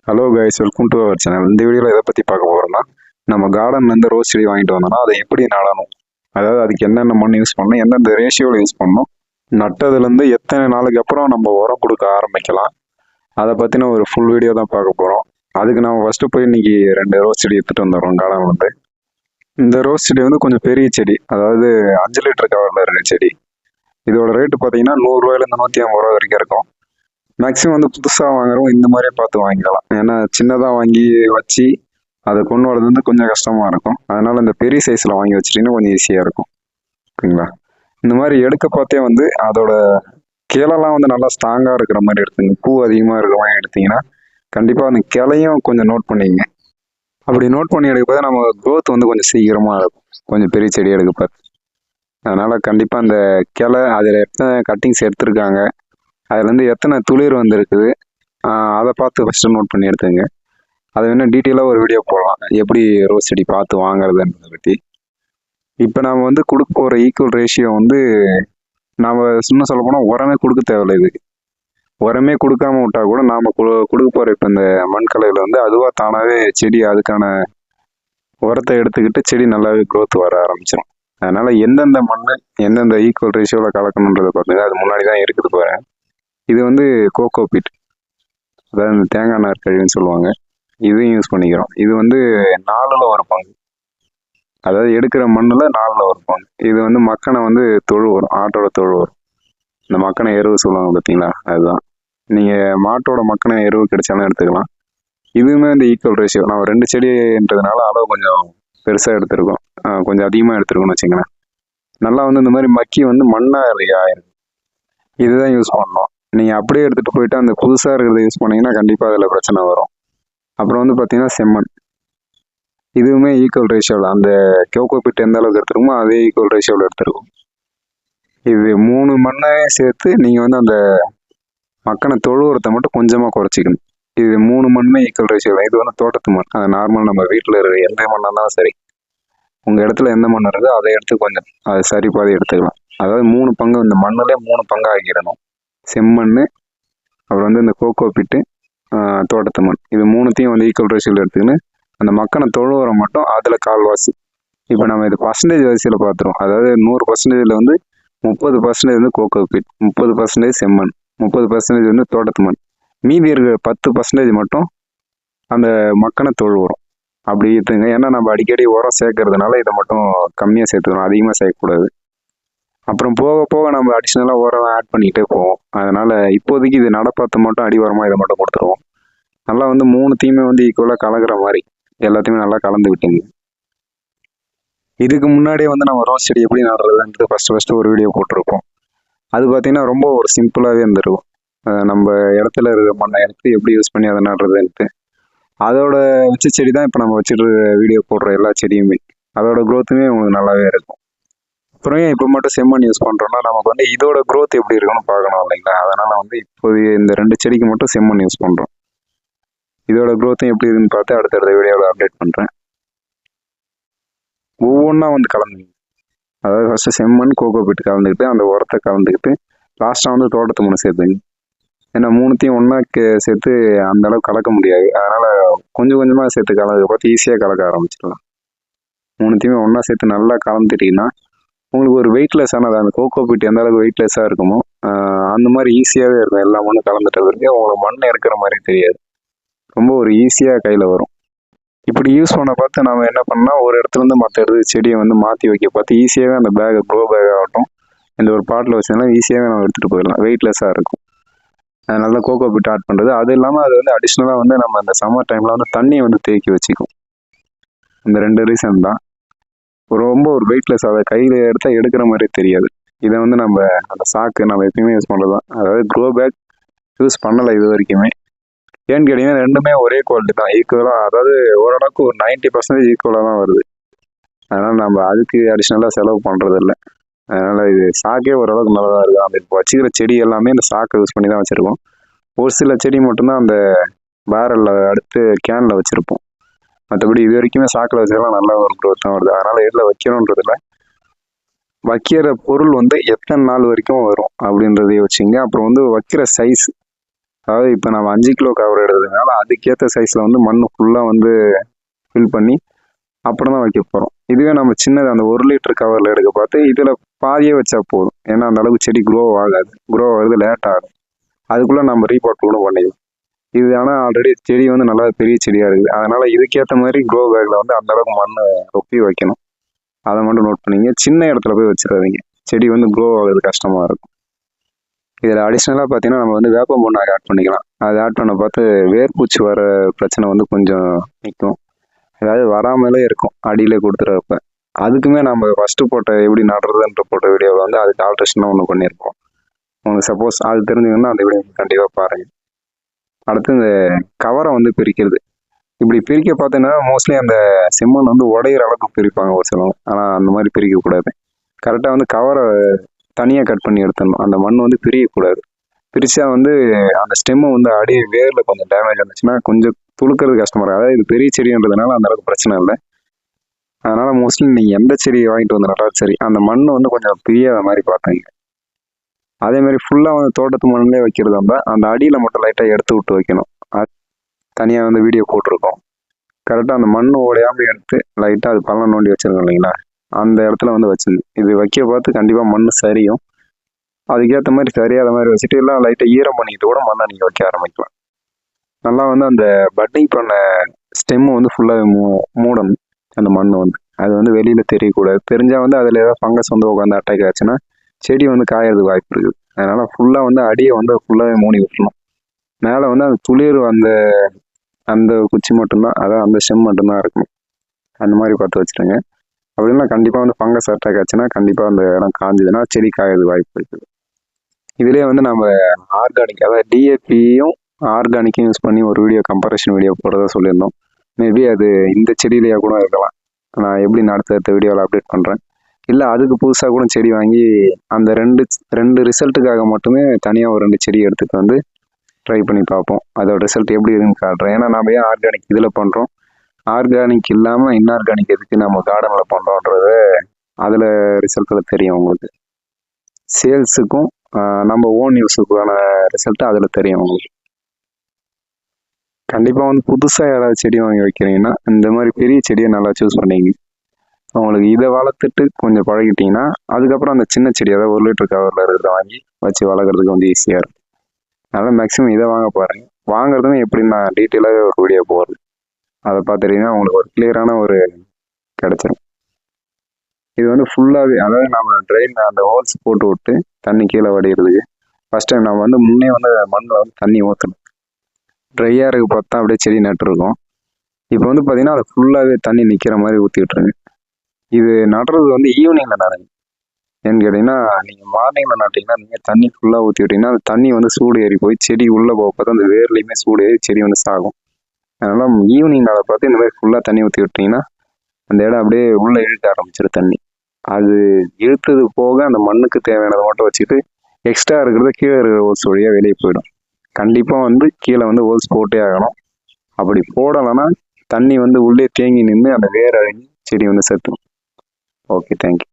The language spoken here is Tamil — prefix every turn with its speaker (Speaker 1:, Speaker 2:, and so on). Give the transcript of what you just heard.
Speaker 1: Hello guys, welcome to our channel. இந்த வீடியோவில் எதை பற்றி பார்க்க போகிறோம்னா, நம்ம கார்டன்லேருந்து ரோஸ் செடி வாங்கிட்டு வந்தோம்னா அதை எப்படி நடணும், அதாவது அதுக்கு என்னென்ன மண் யூஸ் பண்ணணும், எந்தெந்த ரேஷியோவில் யூஸ் பண்ணணும், நட்டதுலேருந்து எத்தனை நாளுக்கு அப்புறம் நம்ம உரம் கொடுக்க ஆரம்பிக்கலாம், அதை பற்றின ஒரு ஃபுல் வீடியோ தான் பார்க்க போகிறோம். அதுக்கு நம்ம ஃபஸ்ட்டு போய் இன்றைக்கி 2 ரோஸ் செடி எடுத்துகிட்டு வந்துடுறோம் கார்டன்லேருந்து. இந்த ரோஸ் செடி வந்து கொஞ்சம் பெரிய செடி, அதாவது 5 லிட்டர் கவரில் இருக்கிற செடி. இதோட ரேட்டு பார்த்தீங்கன்னா 100 ரூபாயிலேருந்து 150 ரூபா வரைக்கும் இருக்கும். மேக்ஸிமம் வந்து புதுசாக வாங்குறவங்க இந்த மாதிரியே பார்த்து வாங்கிக்கலாம். ஏன்னா சின்னதாக வாங்கி வச்சு அதை கொண்டு வரது வந்து கொஞ்சம் கஷ்டமாக இருக்கும். அதனால் இந்த பெரிய சைஸில் வாங்கி வச்சிட்டிங்கன்னா கொஞ்சம் ஈஸியாக இருக்கும். ஓகேங்களா? இந்த மாதிரி எடுக்க பார்த்தே வந்து அதோட கிளைலாம் வந்து நல்லா ஸ்ட்ராங்காக இருக்கிற மாதிரி எடுத்துங்க. பூ அதிகமாக இருக்கிற மாதிரி எடுத்தீங்கன்னா கண்டிப்பாக அந்த கிளையும் கொஞ்சம் நோட் பண்ணிங்க. அப்படி நோட் பண்ணி எடுக்க பார்த்து நம்ம க்ரோத் வந்து கொஞ்சம் சீக்கிரமாக இருக்கும், கொஞ்சம் பெரிய செடி எடுக்க பார்த்து. அதனால் கண்டிப்பாக அந்த கிளை அதில் எத்தனை கட்டிங்ஸ் எடுத்திருக்காங்க, அதுலேருந்து எத்தனை துளிர் வந்திருக்குது, அதை பார்த்து ஃபஸ்ட்டு நோட் பண்ணி எடுத்துங்க. அதை வேணால் டீட்டெயிலாக ஒரு வீடியோ போடலாம், எப்படி ரோஸ் செடி பார்த்து வாங்குறதுன்றதை பற்றி. இப்போ நாம் வந்து கொடுக்க போகிற ஈக்குவல் ரேஷியோ வந்து நாம் இன்னும் சொல்ல போனால் உரமே கொடுக்க தேவையில்லை. இதுக்கு உரமே கொடுக்காம விட்டால் கூட நாம் கொடுக்க போகிற இப்போ இந்த மண்கலையில் வந்து அதுவாக தானாகவே செடி அதுக்கான உரத்தை எடுத்துக்கிட்டு செடி நல்லாவே க்ரோத் வர ஆரம்பிச்சிடும். அதனால் எந்தெந்த மண் எந்தெந்த ஈக்குவல் ரேஷியோவில் கலக்கணுன்றதை பார்த்தீங்கன்னா அது முன்னாடி தான் இருக்குது பாருங்க. இது வந்து கோகோ பீட், அதாவது இந்த தேங்காய் நார் கழிவுன்னு சொல்லுவாங்க. இதையும் யூஸ் பண்ணிக்கிறோம். இது வந்து 4ல் 1 பங்கு, அதாவது எடுக்கிற மண்ணில் 4ல் 1 பங்கு. இது வந்து மக்கனை வந்து தொழு வரும், ஆட்டோட தொழு வரும். இந்த மக்கனை எருவு சொல்லுவாங்க பார்த்தீங்களா, அதுதான். நீங்கள் மாட்டோட மக்கனை எருவு கிடைச்சாலும் எடுத்துக்கலாம். இதுவுமே வந்து ஈக்குவல் ரேஷியோ. நம்ம 2 செடின்றதுனால அளவு கொஞ்சம் பெருசாக எடுத்துருக்கோம், கொஞ்சம் அதிகமாக எடுத்துருக்கோம்னு வச்சுங்களேன். நல்லா வந்து இந்த மாதிரி மக்கி வந்து மண்ணாக ஆயிருக்கு. இதுதான் யூஸ் பண்ணணும். நீங்கள் அப்படியே எடுத்துகிட்டு போயிட்டு அந்த புதுசாக இருக்கிறத யூஸ் பண்ணிங்கன்னா கண்டிப்பாக அதில் பிரச்சனை வரும். அப்புறம் வந்து பார்த்தீங்கன்னா செம்மண், இதுவுமே ஈக்குவல் ரேஷியோவில் அந்த கோகோ பீட் எந்த அளவுக்கு எடுத்துருக்கோமோ அதே ஈக்குவல் ரேஷியோவில் எடுத்துருக்கும். இது 3 மண்ணை சேர்த்து நீங்கள் வந்து அந்த மக்கான தொழு உரத்தை மட்டும் கொஞ்சமாக குறைச்சிக்கணும். இது 3 மண்ணுமே ஈக்குவல் ரேஷியோவில். இது வந்து தோட்டத்து மண், அது நார்மல் நம்ம வீட்டில் இருக்கிற எந்த மண்ணாக இருந்தாலும் சரி. உங்கள் இடத்துல எந்த மண் இருக்கோ அதை எடுத்து கொஞ்சம் அது சரி பாதி எடுத்துக்கலாம். அதாவது 3 பங்கு, இந்த மண்ணிலே 3 பங்கு ஆக்கிடணும். செம்மண், அப்புறம் வந்து இந்த கோகோ பீட்டு, தோட்டத்து மண், இது 3த்தையும் வந்து ஈக்குவல் ரேஷியோவில் எடுத்துக்கின்னு அந்த மக்கான தொழு உரம் மட்டும் அதில் 1/4. இப்போ நம்ம இது பர்சன்டேஜ் வரிசையில் பார்த்துருவோம். அதாவது 100% வந்து 30% வந்து கோகோ பீட், 30% செம்மண், 30% வந்து தோட்டத்து மண், மீதி இருக்கிற 10% மட்டும் அந்த மக்கான தொழு உரம். அப்படி எடுத்துங்க. ஏன்னா நம்ம அடிக்கடி உரம் சேர்க்கறதுனால இதை மட்டும் கம்மியாக சேர்த்துக்கணும், அதிகமாக சேர்க்கக்கூடாது. அப்புறம் போக போக நம்ம அடிஷ்னலாக உரம் ஆட் பண்ணிக்கிட்டே போவோம். அதனால் இப்போதைக்கு இது நடப்பாத்து மட்டும் அடி உரமாக இதை மட்டும் கொடுத்துருவோம். நல்லா வந்து 3த்தையுமே வந்து ஈக்குவலாக கலக்கிற மாதிரி எல்லாத்தையுமே நல்லா கலந்து விட்டுங்க. இதுக்கு முன்னாடியே வந்து நம்ம ரோஸ் செடி எப்படி நடுறதுன்றது ஃபஸ்ட்டு ஒரு வீடியோ போட்டிருப்போம். அது பார்த்திங்கன்னா ரொம்ப ஒரு சிம்பிளாகவே இருந்திருக்கும். நம்ம இடத்துல இருக்கிற மண்ணை எடுத்து எப்படி யூஸ் பண்ணி அதை நடுறதுன்ட்டு அதோட வச்ச செடி தான் இப்போ நம்ம வச்சுட்டு வீடியோ போடுற எல்லா செடியுமே. அதோட க்ரோத்துமே உங்களுக்கு நல்லாவே இருக்கும். அப்புறம் ஏன் இப்போ மட்டும் செம்மண் யூஸ் பண்ணுறோம்னா நமக்கு வந்து இதோட க்ரோத் எப்படி இருக்குன்னு பார்க்கணும் இல்லைங்களா. அதனால் வந்து இப்போது இந்த 2 செடிக்கு மட்டும் செம்மண் யூஸ் பண்ணுறோம். இதோட க்ரோத்தும் எப்படி இருக்குன்னு பார்த்து அடுத்தடுத்த வீடியோவில் அப்டேட் பண்ணுறேன். ஒவ்வொன்றா வந்து கலந்துங்க. அதாவது ஃபஸ்ட்டு செம்மண் கோகோ பீட் கலந்துக்கிட்டு அந்த உரத்தை கலந்துக்கிட்டு லாஸ்ட்டாக வந்து தோட்டத்து மண் சேர்த்துங்க. ஏன்னா 3த்தையும் ஒன்றா சேர்த்து அந்த அளவுக்கு கலக்க முடியாது. அதனால் கொஞ்சம் கொஞ்சமாக சேர்த்து கலந்து பார்த்து ஈஸியாக கலக்க ஆரம்பிச்சிடலாம். 3த்தையுமே ஒன்றா சேர்த்து நல்லா கலந்துட்டிங்கன்னா உங்களுக்கு ஒரு வெயிட்லெஸ்ஸானது, அந்த கோகோ பீட் எந்த அளவுக்கு வெயிட்லெஸ்ஸாக இருக்குமோ அந்த மாதிரி ஈஸியாகவே இருக்கும். எல்லா மண்ணும் கலந்துட்ட வரைக்கும் உங்களுக்கு மண் இருக்கிற மாதிரி தெரியாது, ரொம்ப ஒரு ஈஸியாக கையில் வரும். இப்படி யூஸ் பண்ண பார்த்து நம்ம என்ன பண்ணால் ஒரு இடத்துலேருந்து மற்ற இடத்துக்கு செடியை வந்து மாற்றி வைக்க பார்த்து ஈஸியாகவே அந்த க்ரோ பேக் ஆகட்டும், இந்த ஒரு பாட்டில் வச்சதுனா ஈஸியாகவே நம்ம எடுத்துகிட்டு போயிடலாம், வெயிட்லெஸ்ஸாக இருக்கும். அதனால தான் கோகோ பீட் ஆட் பண்ணுறது. அது இல்லாமல் அது வந்து அடிஷ்னலாக வந்து நம்ம அந்த சம்மர் டைமில் வந்து தண்ணியை வந்து தேக்கி வச்சுக்கும். இந்த 2 ரீசன் தான் ரொம்ப ஒரு வெயிட்லெஸ், அதை கையில் எடுத்தால் எடுக்கிற மாதிரி தெரியாது. இதை வந்து நம்ம அந்த சாக்கு நம்ம எப்பயுமே யூஸ் பண்ணுறது தான். அதாவது க்ரோ பேக் யூஸ் பண்ணலை இது வரைக்குமே. ஏன்னு கேட்டிங்கன்னா 2மே ஒரே குவாலிட்டி தான், ஈக்குவலாக. அதாவது ஓரளவுக்கு ஒரு 90% ஈக்குவலாக தான் வருது. அதனால் நம்ம அதுக்கு அடிஷ்னலாக செலவு பண்ணுறது இல்லை. அதனால் இது சாக்கே ஓரளவுக்கு நல்லா தான் இருக்குது. அந்த இப்போ வச்சுக்கிற செடி எல்லாமே இந்த சாக்கை யூஸ் பண்ணி தான் வச்சுருக்கோம். ஒரு சில செடி மட்டும்தான் அந்த பேரலில் அடுத்து கேனில் வச்சுருப்போம். மற்றபடி இது வரைக்குமே சாக்கில் வச்சுக்கலாம் நல்லா ஒரு க்ரோத் தான் வருது. அதனால் எதில் வைக்கணுன்றதில்ல, வைக்கிற பொருள் வந்து எத்தனை நாள் வரைக்கும் வரும் அப்படின்றதையும் வச்சுங்க. அப்புறம் வந்து வைக்கிற சைஸ், அதாவது இப்போ நம்ம 5 கிலோ கவர் எடுக்கிறதுனால அதுக்கேற்ற சைஸில் வந்து மண் ஃபுல்லாக வந்து ஃபில் பண்ணி அப்புறம் தான் வைக்க போகிறோம். இதுவே நம்ம சின்னது அந்த 1 லிட்டர் கவரில் எடுக்க பார்த்து இதில் பாதியே வச்சா போதும். ஏன்னா அந்த அளவுக்கு செடி க்ரோ ஆகாது, க்ரோ ஆகுறது லேட் ஆகும். அதுக்குள்ளே நம்ம ரீபாட் கூட பண்ணிக்கலாம். இது ஆனால் ஆல்ரெடி செடி வந்து நல்லா பெரிய செடியாக இருக்குது. அதனால் இதுக்கேற்ற மாதிரி க்ரோ பேக்கில் வந்து அந்த அளவுக்கு மண் ரொப்பி வைக்கணும். அதை மட்டும் நோட் பண்ணிங்க. சின்ன இடத்துல போய் வச்சிடாதீங்க, செடி வந்து க்ரோ ஆகுறது கஷ்டமாக இருக்கும். இதில் அடிஷ்னலாக பார்த்தீங்கன்னா நம்ம வந்து வேப்ப மண்ணாக ஆட் பண்ணிக்கலாம். அது ஆட் பண்ண பார்த்து வேர்பூச்சி வர பிரச்சனை வந்து கொஞ்சம் நிற்கும். அதாவது வராமலே இருக்கும் அடியில் கொடுத்துறப்ப. அதுக்குமே நம்ம ஃபஸ்ட்டு போட்ட எப்படி நடுறதுன்ற போட்ட வீடியோவில் வந்து அதுக்கு ஆல்ட்ரேஷனாக ஒன்று பண்ணியிருப்போம். உங்களுக்கு சப்போஸ் அது தெரிஞ்சுக்கணும்னா அந்த வீடியோ கண்டிப்பாக பாருங்கள். அடுத்து இந்த கவரை வந்து பிரிக்கிறது. இப்படி பிரிக்க பார்த்தீங்கன்னா மோஸ்ட்லி அந்த செம்மண் வந்து உடையிற அளவுக்கு பிரிப்பாங்க ஒரு சிலவங்க. ஆனால் அந்த மாதிரி பிரிக்கக்கூடாது. கரெக்டாக வந்து கவரை தனியாக கட் பண்ணி எடுத்துடணும். அந்த மண் வந்து பிரியக்கூடாது. பிரித்தா வந்து அந்த ஸ்டெம்மை வந்து அடி வேரில் கொஞ்சம் டேமேஜ் வந்துச்சுன்னா கொஞ்சம் துளுக்கிறது கஷ்டமாக இருக்கும். அதாவது இது பெரிய செடின்றதுனால அந்த அளவுக்கு பிரச்சனை இல்லை. அதனால் மோஸ்ட்லி நீங்கள் எந்த செடி வாங்கிட்டு வந்தாலும் சரி அந்த மண் வந்து கொஞ்சம் பிரியாத மாதிரி பார்த்துங்க. அதே மாதிரி ஃபுல்லாக வந்து தோட்டத்து மண்ணிலே வைக்கிறதா இருந்தால் அந்த அடியில் மட்டும் லைட்டாக எடுத்து விட்டு வைக்கணும். அது தனியாக வந்து வீடியோ போட்டிருக்கோம். கரெக்டாக அந்த மண் உடையாமல் எடுத்து லைட்டாக அது பள்ளம் நோண்டி வச்சுருக்கோம் இல்லைங்களா, அந்த இடத்துல வந்து வச்சுருங்க. இது வைக்க பார்த்து கண்டிப்பாக மண் சரியும். அதுக்கேற்ற மாதிரி சரியாத மாதிரி வச்சுட்டு எல்லாம் லைட்டாக ஈரம் பண்ணிக்கிட்டு கூட மண்ணை நீங்கள் வைக்க ஆரம்பிக்கலாம். நல்லா வந்து அந்த பட்டிங் பண்ண ஸ்டெம்மு வந்து ஃபுல்லாக மூடணும். அந்த மண் வந்து அது வந்து வெளியில் தெரியக்கூடாது. தெரிஞ்சால் வந்து அதில் ஏதாவது ஃபங்கஸ் வந்து உட்காந்து அட்டாக் ஆச்சுன்னா செடி வந்து காயறதுக்கு வாய்ப்பு இருக்குது. அதனால் ஃபுல்லாக வந்து அடியை வந்து ஃபுல்லாகவே மூடி விட்டுணும். மேலே வந்து அந்த துளிர் அந்த அந்த குச்சி மட்டும்தான், அதாவது அந்த ஸ்டெம் மட்டும்தான் இருக்கணும். அந்த மாதிரி பார்த்து வச்சுருங்க. அப்படின்னா கண்டிப்பாக வந்து ஃபங்கஸ் அட்டாக் ஆச்சுன்னா கண்டிப்பாக அந்த இடம் காஞ்சதுன்னா செடி காயறது வாய்ப்பு இருக்குது. இதுலேயே வந்து நம்ம ஆர்கானிக், அதாவது டிஏபியும் ஆர்கானிக்கும் யூஸ் பண்ணி ஒரு வீடியோ கம்பேரிஷன் வீடியோ போடுறதா சொல்லியிருந்தோம். மேபி அது இந்த செடியிலேயே கூட இருக்கலாம். நான் எப்படி அடுத்த வீடியோவில் அப்டேட் பண்ணுறேன். இல்லை அதுக்கு புதுசாக கூட செடி வாங்கி அந்த ரெண்டு ரிசல்ட்டுக்காக மட்டுமே தனியாக ஒரு 2 செடி எடுத்துகிட்டு வந்து ட்ரை பண்ணி பார்ப்போம். அதோட ரிசல்ட் எப்படி இருக்குன்னு காட்டுறேன். ஏன்னா நம்ம ஏன் ஆர்கானிக் இதில் பண்ணுறோம், ஆர்கானிக் இல்லாமல் இன்ஆர்கானிக் எதுக்கு நம்ம கார்டனில் பண்ணுறோன்றது அதில் ரிசல்ட்டில் தெரியும் உங்களுக்கு. சேல்ஸுக்கும் நம்ம ஓன் யூஸுக்கான ரிசல்ட்டு அதில் தெரியும் உங்களுக்கு. கண்டிப்பாக வந்து புதுசாக யாராவது செடி வாங்கி வைக்கிறீங்கன்னா இந்த மாதிரி பெரிய செடியை நல்லா சூஸ் பண்ணிங்க. உங்களுக்கு இதை வளர்த்துட்டு கொஞ்சம் பழகிட்டிங்கன்னா அதுக்கப்புறம் அந்த சின்ன செடி, அதாவது 1 லிட்டர் கவரில் இருக்கிறத வாங்கி வச்சு வளர்க்குறதுக்கு வந்து ஈஸியாக இருக்கும். அதனால் மேக்ஸிமம் இதை வாங்க பாருங்கள். வாங்குறதுன்னு எப்படி நான் டீட்டெயிலாகவே ஒரு வீடியோ போடுறது, அதை பார்த்துட்டிங்கன்னா உங்களுக்கு ஒரு கிளியரான ஒரு கிடச்சிரும். இது வந்து ஃபுல்லாகவே, அதாவது நம்ம ட்ரெயின் அந்த ஹோல்ஸ் போட்டு விட்டு தண்ணி கீழே வடிகிறதுக்கு ஃபஸ்ட் டைம் நம்ம வந்து முன்னே வந்து மண்ணில் வந்து தண்ணி ஊற்றணும். ட்ரையாக இருக்க பார்த்தா அப்படியே செடி நட்டுருக்கும். இப்போ வந்து பார்த்தீங்கன்னா அது ஃபுல்லாகவே தண்ணி நிற்கிற மாதிரி ஊற்றி விட்டுருங்க. இது நடுறது வந்து ஈவினிங்கில் நடுங்க. ஏன்னு கேட்டிங்கன்னா நீங்கள் மார்னிங்கில் நட்டிங்கன்னா நீங்கள் தண்ணி ஃபுல்லாக ஊற்றி விட்டிங்கன்னா அந்த தண்ணி வந்து சூடு ஏறி போய் செடி உள்ளே போக பார்த்தா அந்த வேர்லேயுமே சூடு ஏறி செடி வந்து சாகும். அதனால் ஈவினிங் நட பார்த்து இந்த மாதிரி ஃபுல்லாக தண்ணி ஊற்றி விட்டிங்கன்னா அந்த இடம் அப்படியே உள்ளே இழுக்க ஆரம்பிச்சிடும் தண்ணி. அது இழுத்தது போக அந்த மண்ணுக்கு தேவையானதை மட்டும் வச்சுட்டு எக்ஸ்ட்ரா இருக்கிறத கீழே இருக்கிற ஹோல்ஸ் வழியாக வெளியே போயிடும். கண்டிப்பாக வந்து கீழே வந்து ஹோல்ஸ் போட்டே ஆகணும். அப்படி போடலைன்னா தண்ணி வந்து உள்ளே தேங்கி நின்று அந்த வேர் அழிஞ்சு செடி வந்து செத்துடும். Okay, thank you.